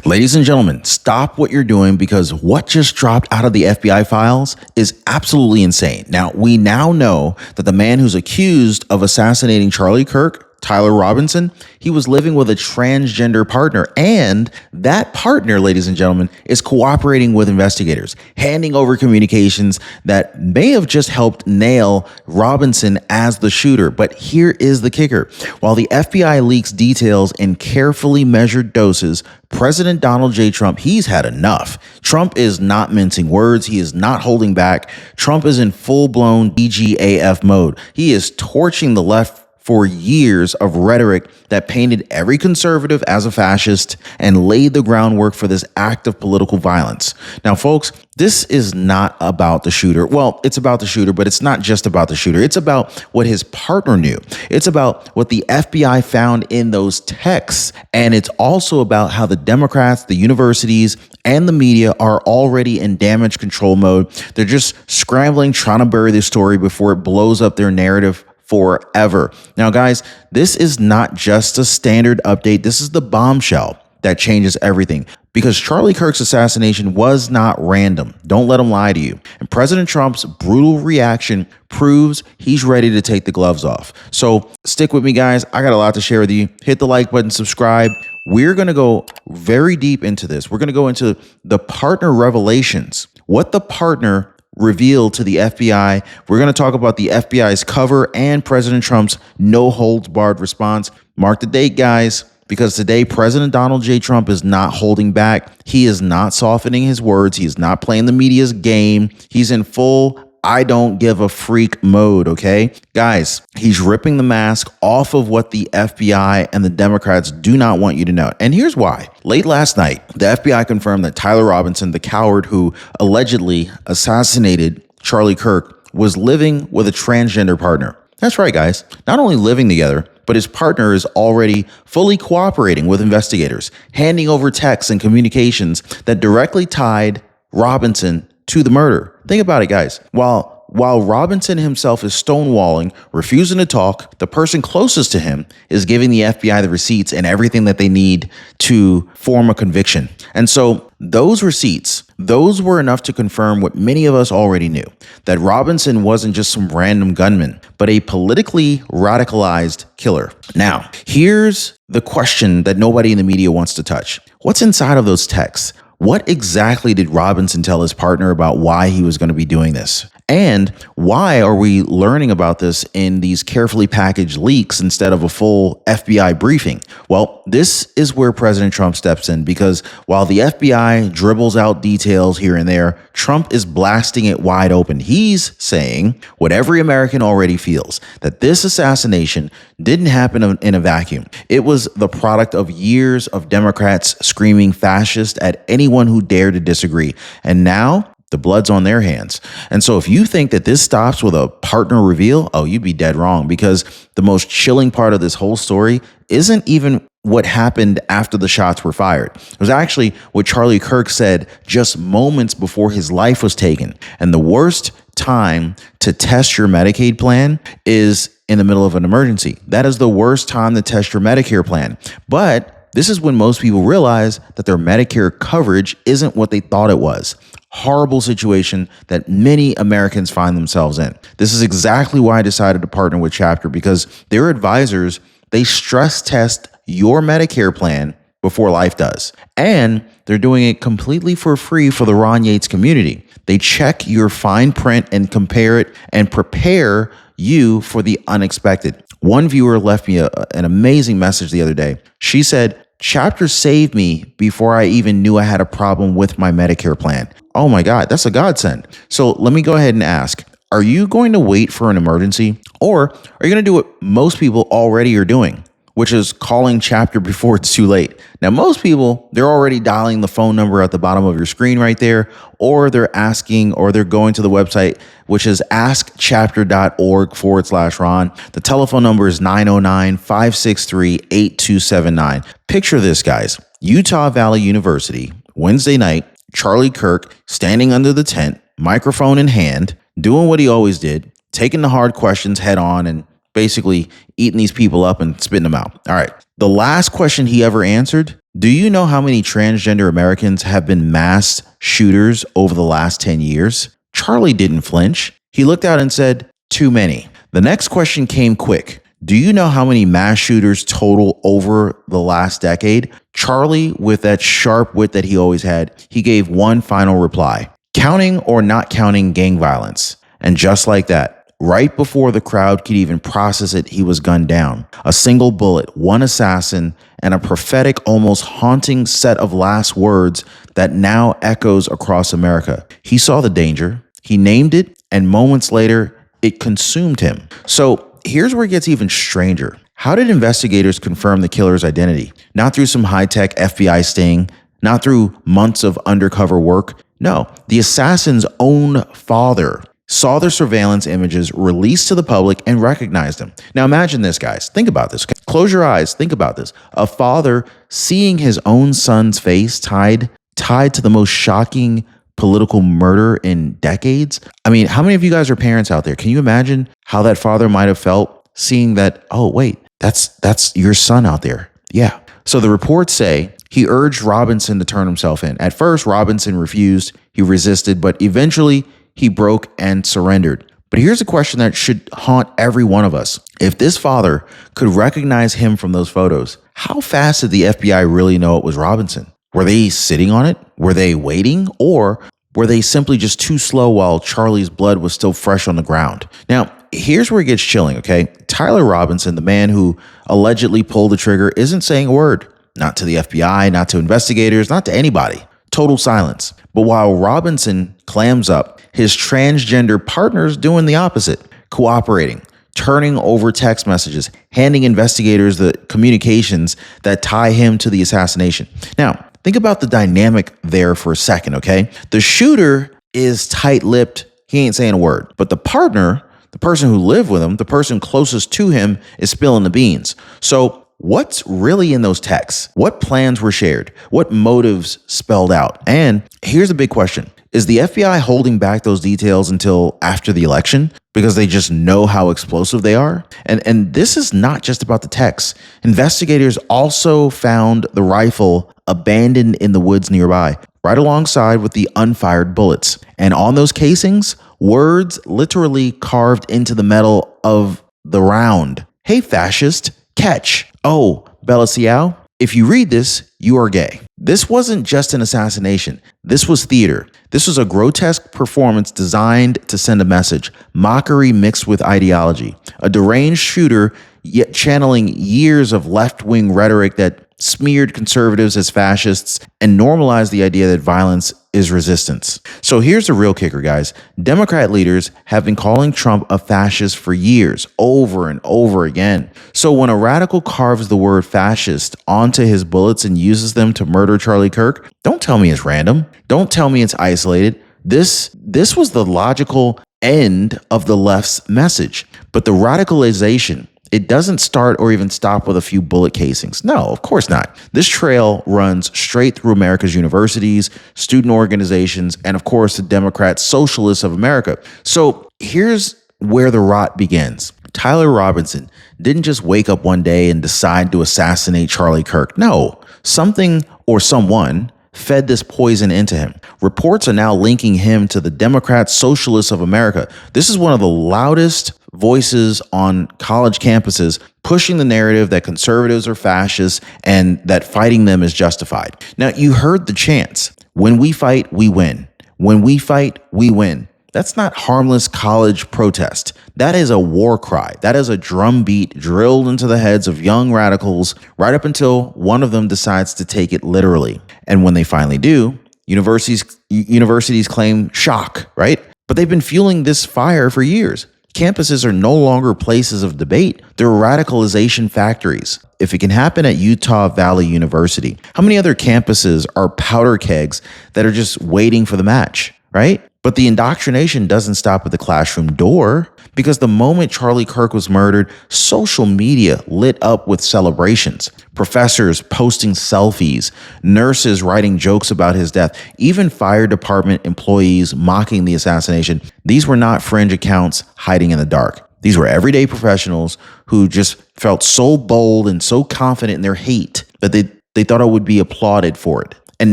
Ladies and gentlemen, stop what you're doing because what just dropped out of the FBI files is absolutely insane. Now, we now know that the man who's accused of assassinating Charlie Kirk, Tyler Robinson, he was living with a transgender partner, and that partner, ladies and gentlemen, is cooperating with investigators, handing over communications that may have just helped nail Robinson as the shooter. But here is the kicker. While the FBI leaks details in carefully measured doses, President Donald J. Trump, he's had enough. Trump is not mincing words. He is not holding back. Trump is in full-blown DGAF mode. He is torching the left for years of rhetoric that painted every conservative as a fascist and laid the groundwork for this act of political violence. Now, folks, this is not about the shooter. Well, it's about the shooter, but it's not just about the shooter. It's about what his partner knew. It's about what the FBI found in those texts. And it's also about how the Democrats, the universities, and the media are already in damage control mode. They're just scrambling, trying to bury this story before it blows up their narrative forever. Now, guys, this is not just a standard update. This is the bombshell that changes everything, because Charlie Kirk's assassination was not random. Don't let him lie to you. And President Trump's brutal reaction proves he's ready to take the gloves off. So stick with me, guys. I got a lot to share with you. Hit the like button, subscribe. We're going to go very deep into this. We're going to go into the partner revelations, what the partner revealed to the FBI. We're going to talk about the FBI's cover and President Trump's no holds barred response. Mark the date, guys, because today President Donald J. Trump is not holding back. He is not softening his words. He is not playing the media's game. He's in full I don't give a freak mode, okay? Guys, he's ripping the mask off of what the FBI and the Democrats do not want you to know. And here's why. Late last night, the FBI confirmed that Tyler Robinson, the coward who allegedly assassinated Charlie Kirk, was living with a transgender partner. That's right, guys. Not only living together, but his partner is already fully cooperating with investigators, handing over texts and communications that directly tied Robinson to the murder. Think about it, guys. While Robinson himself is stonewalling, refusing to talk, the person closest to him is giving the FBI the receipts and everything that they need to form a conviction. And so those receipts, those were enough to confirm what many of us already knew, that Robinson wasn't just some random gunman, but a politically radicalized killer. Now, here's the question that nobody in the media wants to touch. What's inside of those texts? What exactly did Robinson tell his partner about why he was going to be doing this? And why are we learning about this in these carefully packaged leaks instead of a full FBI briefing? Well, this is where President Trump steps in, because while the FBI dribbles out details here and there, Trump is blasting it wide open. He's saying what every American already feels, that this assassination didn't happen in a vacuum. It was the product of years of Democrats screaming fascist at anyone who dared to disagree. And now the blood's on their hands. And so if you think that this stops with a partner reveal, oh, you'd be dead wrong, because the most chilling part of this whole story isn't even what happened after the shots were fired. It was actually what Charlie Kirk said just moments before his life was taken. And the worst time to test your Medicaid plan is in the middle of an emergency. That is the worst time to test your Medicare plan. But this is when most people realize that their Medicare coverage isn't what they thought it was. Horrible situation that many Americans find themselves in. This is exactly why I decided to partner with Chapter, because their advisors, they stress test your Medicare plan before life does. And they're doing it completely for free for the Ron Yates community. They check your fine print and compare it and prepare you for the unexpected. One viewer left me an amazing message the other day. She said, Chapter saved me before I even knew I had a problem with my Medicare plan. Oh my God, that's a godsend. So let me go ahead and ask, are you going to wait for an emergency, or are you going to do what most people already are doing, which is calling Chapter before it's too late? Now, most people, they're already dialing the phone number at the bottom of your screen right there, or they're asking, or they're going to the website, which is askchapter.org/Ron. The telephone number is 909-563-8279. Picture this, guys. Utah Valley University, Wednesday night, Charlie Kirk standing under the tent, microphone in hand, doing what he always did, taking the hard questions head on and basically eating these people up and spitting them out. All right. The last question he ever answered: do you know how many transgender Americans have been mass shooters over the last 10 years? Charlie didn't flinch. He looked out and said, too many. The next question came quick. Do you know how many mass shooters total over the last decade? Charlie, with that sharp wit that he always had, he gave one final reply: counting or not counting gang violence. And just like that, right before the crowd could even process it, he was gunned down. A single bullet, one assassin, and a prophetic, almost haunting set of last words that now echoes across America. He saw the danger, he named it, and moments later, it consumed him. So here's where it gets even stranger. How did investigators confirm the killer's identity? Not through some high-tech FBI sting, not through months of undercover work. No, the assassin's own father saw their surveillance images released to the public and recognized him. Now imagine this, guys. Think about this. Close your eyes. Think about this. A father seeing his own son's face tied to the most shocking political murder in decades. I mean, how many of you guys are parents out there? Can you imagine how that father might have felt seeing that, oh, wait, that's your son out there? Yeah. So the reports say he urged Robinson to turn himself in. At first, Robinson refused. He resisted, but eventually he broke and surrendered. But here's a question that should haunt every one of us. If this father could recognize him from those photos, how fast did the FBI really know it was Robinson? Were they sitting on it? Were they waiting? Or were they simply just too slow while Charlie's blood was still fresh on the ground? Now, here's where it gets chilling, okay? Tyler Robinson, the man who allegedly pulled the trigger, isn't saying a word. Not to the FBI, not to investigators, not to anybody. Total silence. But while Robinson clams up, his transgender partner's doing the opposite, cooperating, turning over text messages, handing investigators the communications that tie him to the assassination. Now, think about the dynamic there for a second, okay? The shooter is tight-lipped. He ain't saying a word. But the partner, the person who lived with him, the person closest to him, is spilling the beans. So what's really in those texts? What plans were shared? What motives spelled out? And here's a big question. Is the FBI holding back those details until after the election because they just know how explosive they are? And this is not just about the texts. Investigators also found the rifle abandoned in the woods nearby, right alongside with the unfired bullets. And on those casings, words literally carved into the metal of the round. Hey, fascist, catch. Oh, Bella Ciao, if you read this, you are gay. This wasn't just an assassination. This was theater. This was a grotesque performance designed to send a message, mockery mixed with ideology, a deranged shooter yet channeling years of left-wing rhetoric that smeared conservatives as fascists and normalized the idea that violence is resistance. So here's the real kicker, guys. Democrat leaders have been calling Trump a fascist for years, over and over again. So when a radical carves the word fascist onto his bullets and uses them to murder Charlie Kirk, don't tell me it's random. Don't tell me it's isolated. This was the logical end of the left's message. But the radicalization, it doesn't start or even stop with a few bullet casings. No, of course not. This trail runs straight through America's universities, student organizations, and of course, the Democrat Socialists of America. So here's where the rot begins. Tyler Robinson didn't just wake up one day and decide to assassinate Charlie Kirk. No, something or someone fed this poison into him. Reports are now linking him to the Democrat Socialists of America. This is one of the loudest voices on college campuses, pushing the narrative that conservatives are fascists and that fighting them is justified. Now, you heard the chants. When we fight, we win. When we fight, we win. That's not harmless college protest. That is a war cry. That is a drumbeat drilled into the heads of young radicals right up until one of them decides to take it literally. And when they finally do, universities claim shock, right? But they've been fueling this fire for years. Campuses are no longer places of debate. They're radicalization factories. If it can happen at Utah Valley University, how many other campuses are powder kegs that are just waiting for the match, right? But the indoctrination doesn't stop at the classroom door, because the moment Charlie Kirk was murdered, social media lit up with celebrations. Professors posting selfies, nurses writing jokes about his death, even fire department employees mocking the assassination. These were not fringe accounts hiding in the dark. These were everyday professionals who just felt so bold and so confident in their hate that they thought it would be applauded for it. And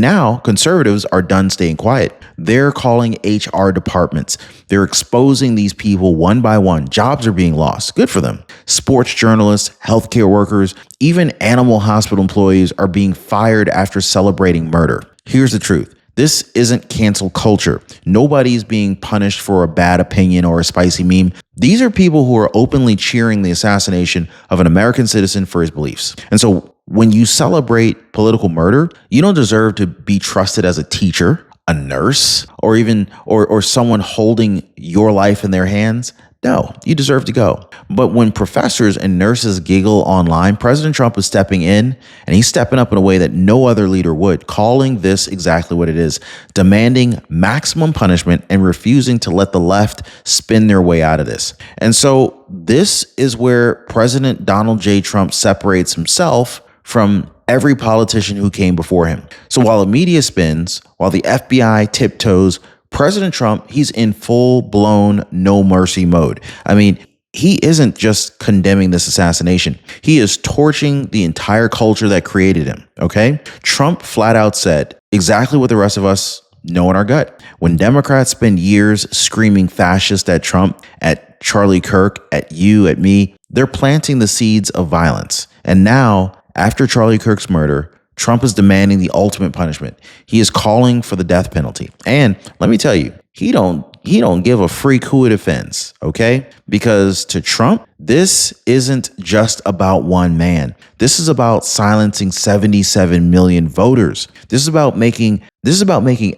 now conservatives are done staying quiet. They're calling HR departments. They're exposing these people one by one. Jobs are being lost. Good for them. Sports journalists, healthcare workers, even animal hospital employees are being fired after celebrating murder. Here's the truth. This isn't cancel culture. Nobody's being punished for a bad opinion or a spicy meme. These are people who are openly cheering the assassination of an American citizen for his beliefs. And so when you celebrate political murder, you don't deserve to be trusted as a teacher, a nurse, or even or someone holding your life in their hands. No, you deserve to go. But when professors and nurses giggle online, President Trump is stepping in, and he's stepping up in a way that no other leader would, calling this exactly what it is, demanding maximum punishment and refusing to let the left spin their way out of this. And so this is where President Donald J. Trump separates himself from every politician who came before him. So while the media spins, while the FBI tiptoes, President Trump, he's in full-blown no mercy mode. I mean, he isn't just condemning this assassination. He is torching the entire culture that created him, okay? Trump flat out said exactly what the rest of us know in our gut. When Democrats spend years screaming fascist at Trump, at Charlie Kirk, at you, at me, they're planting the seeds of violence. And now, after Charlie Kirk's murder, Trump is demanding the ultimate punishment. He is calling for the death penalty. And let me tell you, he don't give a free coup defense, okay? Because to Trump, this isn't just about one man. This is about silencing 77 million voters. This is about making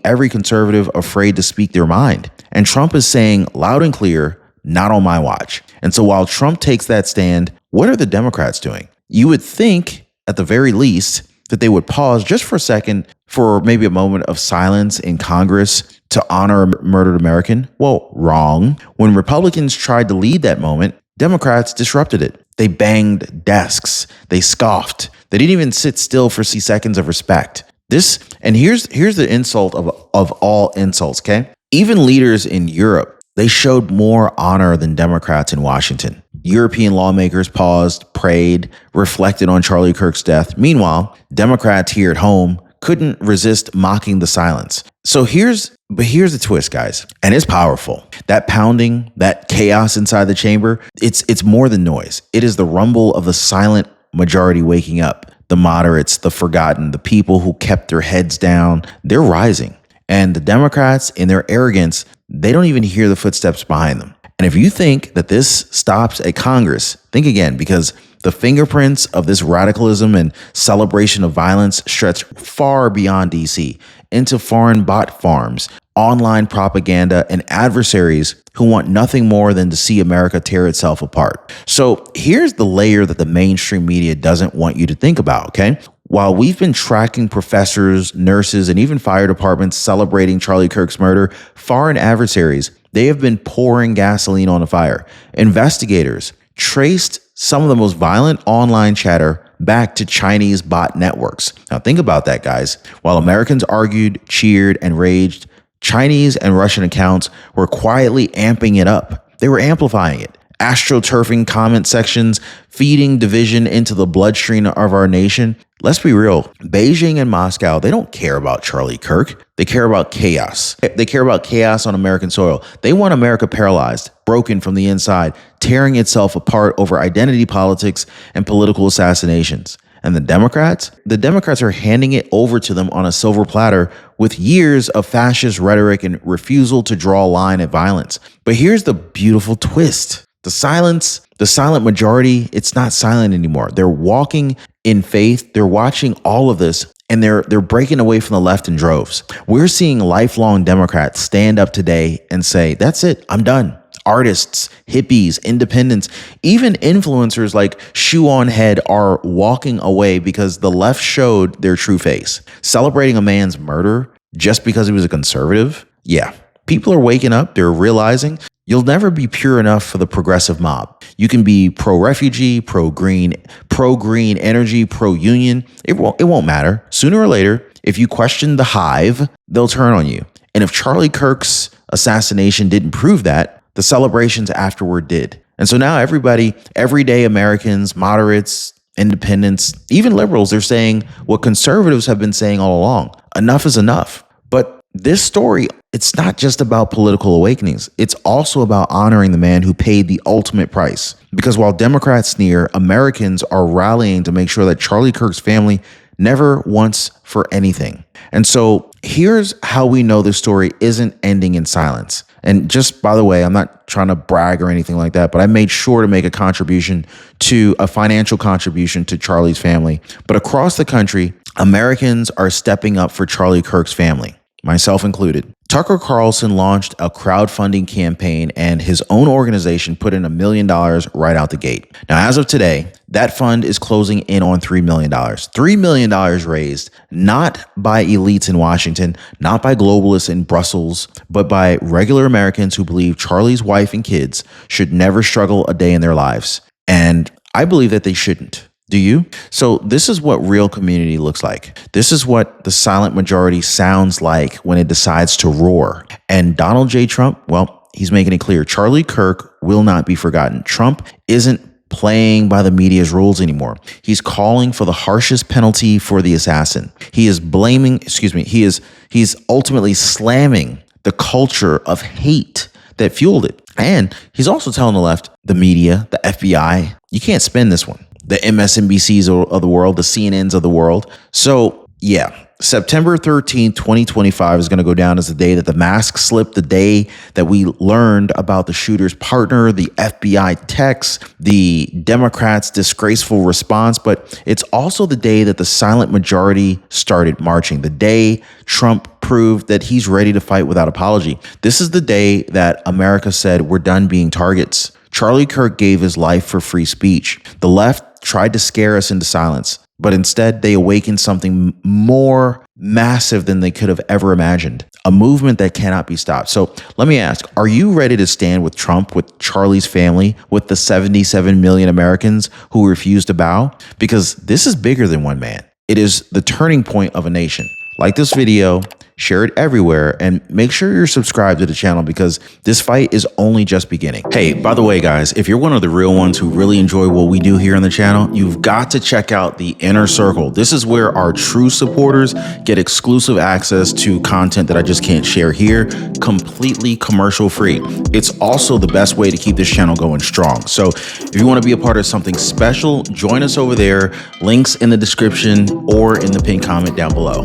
every conservative afraid to speak their mind. And Trump is saying loud and clear, not on my watch. And so while Trump takes that stand, what are the Democrats doing? You would think, at the very least, that they would pause just for a second for maybe a moment of silence in Congress to honor a murdered American. Well, wrong. When Republicans tried to lead that moment, Democrats disrupted it. They banged desks. They scoffed. They didn't even sit still for 60 seconds of respect. Here's the insult of all insults, okay? Even leaders in Europe, they showed more honor than Democrats in Washington. European lawmakers paused, prayed, reflected on Charlie Kirk's death. Meanwhile, Democrats here at home couldn't resist mocking the silence. So here's the twist, guys, and it's powerful. That pounding, that chaos inside the chamber, it's more than noise. It is the rumble of the silent majority waking up. The moderates, the forgotten, the people who kept their heads down, they're rising. And the Democrats, in their arrogance, they don't even hear the footsteps behind them. And if you think that this stops at Congress, think again, because the fingerprints of this radicalism and celebration of violence stretch far beyond DC into foreign bot farms, online propaganda, and adversaries who want nothing more than to see America tear itself apart. So here's the layer that the mainstream media doesn't want you to think about, okay? While we've been tracking professors, nurses, and even fire departments celebrating Charlie Kirk's murder, foreign adversaries, they have been pouring gasoline on the fire. Investigators traced some of the most violent online chatter back to Chinese bot networks. Now think about that, guys. While Americans argued, cheered, and raged, Chinese and Russian accounts were quietly amping it up. They were amplifying it. AstroTurfing comment sections, feeding division into the bloodstream of our nation. Let's be real. Beijing and Moscow, they don't care about Charlie Kirk. They care about chaos. They care about chaos on American soil. They want America paralyzed, broken from the inside, tearing itself apart over identity politics and political assassinations. And the Democrats are handing it over to them on a silver platter with years of fascist rhetoric and refusal to draw a line at violence. But here's the beautiful twist. The silent majority, it's not silent anymore. They're walking in faith. They're watching all of this, and they're breaking away from the left in droves. We're seeing lifelong Democrats stand up today and say, that's it, I'm done. Artists, hippies, independents, even influencers like Shoe on Head are walking away because the left showed their true face. Celebrating a man's murder just because he was a conservative? Yeah. People are waking up. They're realizing you'll never be pure enough for the progressive mob. You can be pro-refugee, pro-green energy, pro-union. It won't matter. Sooner or later, if you question the hive, they'll turn on you. And if Charlie Kirk's assassination didn't prove that, the celebrations afterward did. And so now everybody, everyday Americans, moderates, independents, even liberals, they're saying what conservatives have been saying all along. Enough is enough. But this story, it's not just about political awakenings. It's also about honoring the man who paid the ultimate price. Because while Democrats sneer, Americans are rallying to make sure that Charlie Kirk's family never wants for anything. And so here's how we know this story isn't ending in silence. And just by the way, I'm not trying to brag or anything like that, but I made sure to make a financial contribution to Charlie's family. But across the country, Americans are stepping up for Charlie Kirk's family, myself included. Tucker Carlson launched a crowdfunding campaign and his own organization put in $1 million right out the gate. Now, as of today, that fund is closing in on $3 million. $3 million raised not by elites in Washington, not by globalists in Brussels, but by regular Americans who believe Charlie's wife and kids should never struggle a day in their lives. And I believe that they shouldn't. Do you? So this is what real community looks like. This is what the silent majority sounds like when it decides to roar. And Donald J. Trump, well, he's making it clear. Charlie Kirk will not be forgotten. Trump isn't playing by the media's rules anymore. He's calling for the harshest penalty for the assassin. He is he's ultimately slamming the culture of hate that fueled it. And he's also telling the left, the media, the FBI, you can't spin this one. The MSNBCs of the world, the CNNs of the world. So yeah, September 13th, 2025 is going to go down as the day that the mask slipped, the day that we learned about the shooter's partner, the FBI texts, the Democrats' disgraceful response. But it's also the day that the silent majority started marching, the day Trump proved that he's ready to fight without apology. This is the day that America said we're done being targets. Charlie Kirk gave his life for free speech. The left tried to scare us into silence, but instead they awakened something more massive than they could have ever imagined, a movement that cannot be stopped. So let me ask, are you ready to stand with Trump, with Charlie's family, with the 77 million Americans who refuse to bow? Because this is bigger than one man. It is the turning point of a nation. Like this video, share it everywhere, and make sure you're subscribed to the channel because this fight is only just beginning. Hey, by the way, guys, if you're one of the real ones who really enjoy what we do here on the channel, you've got to check out the Inner Circle. This is where our true supporters get exclusive access to content that I just can't share here, completely commercial free. It's also the best way to keep this channel going strong. So if you want to be a part of something special, join us over there. Links in the description or in the pinned comment down below.